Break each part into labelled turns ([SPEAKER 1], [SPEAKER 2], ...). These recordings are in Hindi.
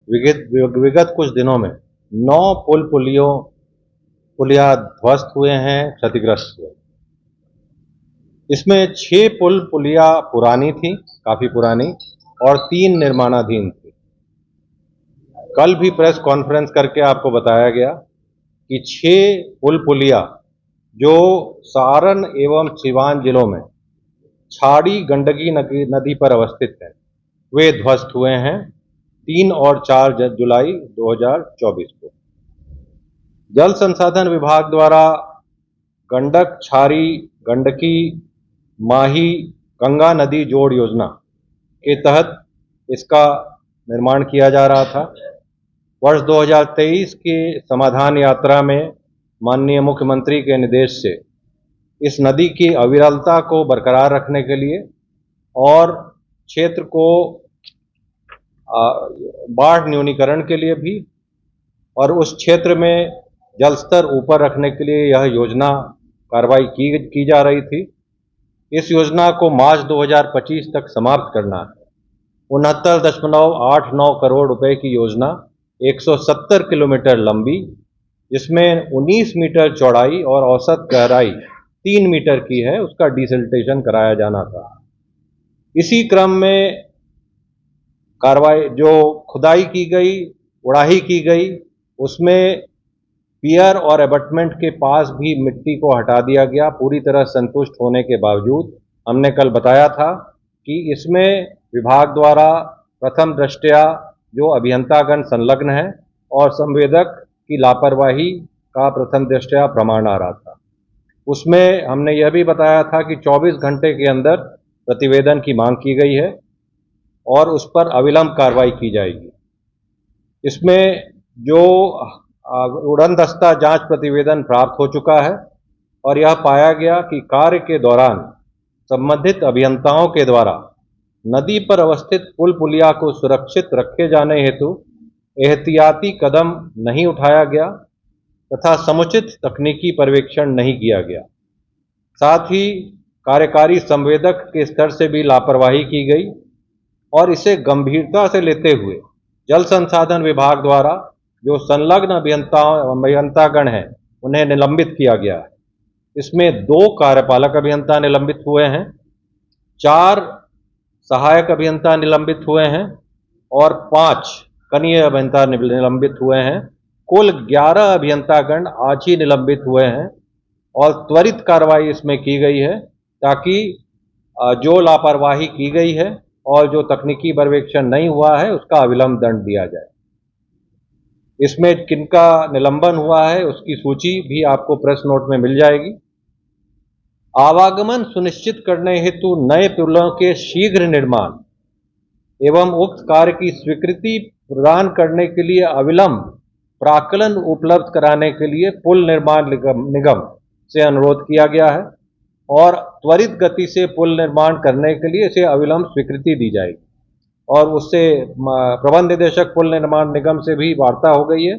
[SPEAKER 1] विगत कुछ दिनों में 9 पुलिया ध्वस्त हुए हैं, क्षतिग्रस्त हुए। इसमें 6 पुलिया पुरानी थी, काफी पुरानी, और 3 निर्माणाधीन थी। कल भी प्रेस कॉन्फ्रेंस करके आपको बताया गया कि 6 पुलिया जो सारण एवं सिवान जिलों में छाड़ी गंडकी नदी पर अवस्थित है, वे ध्वस्त हुए हैं 3 और 4 जुलाई 2024 को। जल संसाधन विभाग द्वारा गंडक, छारी, गंडकी, माही, गंगा नदी जोड़ योजना के तहत इसका निर्माण किया जा रहा था। वर्ष 2023 की समाधान यात्रा में माननीय मुख्यमंत्री के निर्देश से इस नदी की अविरलता को बरकरार रखने के लिए और क्षेत्र को बाढ़ न्यूनीकरण के लिए भी और उस क्षेत्र में जल स्तर ऊपर रखने के लिए यह योजना कार्रवाई की जा रही थी। इस योजना को मार्च 2025 तक समाप्त करना है। 69.89 करोड़ रुपए की योजना 170 किलोमीटर लंबी, जिसमें 19 मीटर चौड़ाई और औसत गहराई 3 मीटर की है, उसका डिसल्टेशन कराया जाना था। इसी क्रम में कार्रवाई जो खुदाई की गई, उड़ाही की गई, उसमें पियर और एबटमेंट के पास भी मिट्टी को हटा दिया गया। पूरी तरह संतुष्ट होने के बावजूद हमने कल बताया था कि इसमें विभाग द्वारा प्रथम दृष्टया जो अभियंतागण संलग्न है और संवेदक की लापरवाही का प्रथम दृष्टया प्रमाण आ रहा था। उसमें हमने यह भी बताया था कि 24 घंटे के अंदर प्रतिवेदन की मांग की गई है और उस पर अविलंब कार्रवाई की जाएगी। इसमें जो उड़नदस्ता जांच प्रतिवेदन प्राप्त हो चुका है और यह पाया गया कि कार्य के दौरान संबंधित अभियंताओं के द्वारा नदी पर अवस्थित पुलिया को सुरक्षित रखे जाने हेतु एहतियाती कदम नहीं उठाया गया तथा समुचित तकनीकी पर्यवेक्षण नहीं किया गया। साथ ही कार्यकारी संवेदक के स्तर से भी लापरवाही की गई और इसे गंभीरता से लेते हुए जल संसाधन विभाग द्वारा जो संलग्न अभियंतागण हैं उन्हें निलंबित किया गया है। इसमें 2 कार्यपालक अभियंता निलंबित हुए हैं, 4 सहायक अभियंता निलंबित हुए हैं और 5 कनीय अभियंता निलंबित हुए हैं। कुल 11 अभियंतागण आज ही निलंबित हुए हैं और त्वरित कार्रवाई इसमें की गई है ताकि जो लापरवाही की गई है और जो तकनीकी पर्यवेक्षण नहीं हुआ है उसका अविलंब दंड दिया जाए। इसमें किनका निलंबन हुआ है उसकी सूची भी आपको प्रेस नोट में मिल जाएगी। आवागमन सुनिश्चित करने हेतु नए पुलों के शीघ्र निर्माण एवं उक्त कार्य की स्वीकृति प्रदान करने के लिए अविलंब प्राक्कलन उपलब्ध कराने के लिए पुल निर्माण निगम से अनुरोध किया गया है और त्वरित गति से पुल निर्माण करने के लिए इसे अविलंब स्वीकृति दी जाएगी और उससे प्रबंध निदेशक पुल निर्माण निगम से भी वार्ता हो गई है।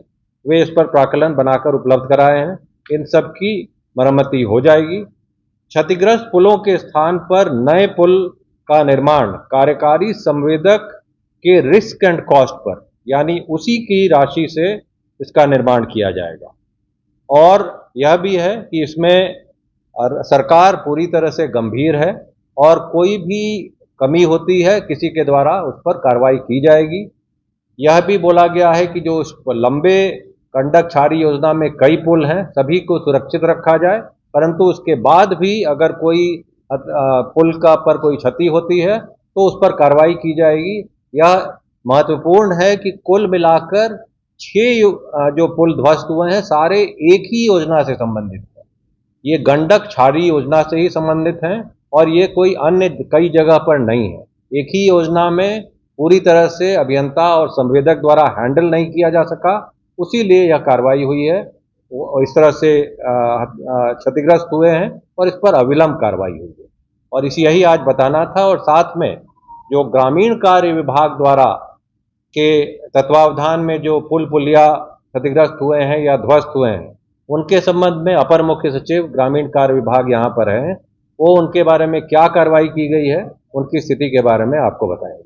[SPEAKER 1] वे इस पर प्राक्कलन बनाकर उपलब्ध कराए हैं। इन सब की मरम्मती हो जाएगी। क्षतिग्रस्त पुलों के स्थान पर नए पुल का निर्माण कार्यकारी संवेदक के रिस्क एंड कॉस्ट पर, यानी उसी की राशि से इसका निर्माण किया जाएगा। और यह भी है कि इसमें सरकार पूरी तरह से गंभीर है और कोई भी कमी होती है किसी के द्वारा उस पर कार्रवाई की जाएगी। यह भी बोला गया है कि जो उस लंबे गंडक छारी योजना में कई पुल हैं, सभी को सुरक्षित रखा जाए, परंतु उसके बाद भी अगर कोई पुल का पर कोई क्षति होती है तो उस पर कार्रवाई की जाएगी। यह महत्वपूर्ण है कि कुल मिलाकर 6 जो पुल ध्वस्त हुए हैं सारे एक ही योजना से संबंधित हैं। ये गंडक छारी योजना से ही संबंधित हैं और ये कोई अन्य कई जगह पर नहीं है। एक ही योजना में पूरी तरह से अभियंता और संवेदक द्वारा हैंडल नहीं किया जा सका, उसीलिए यह कार्रवाई हुई है। इस तरह से क्षतिग्रस्त हुए हैं और इस पर अविलंब कार्रवाई हुई है और यही आज बताना था। और साथ में जो ग्रामीण कार्य विभाग द्वारा के तत्वावधान में जो पुलिया क्षतिग्रस्त हुए हैं या ध्वस्त हुए हैं, उनके संबंध में अपर मुख्य सचिव ग्रामीण कार्य विभाग यहाँ पर हैं, वो उनके बारे में क्या कार्रवाई की गई है, उनकी स्थिति के बारे में आपको बताएंगे।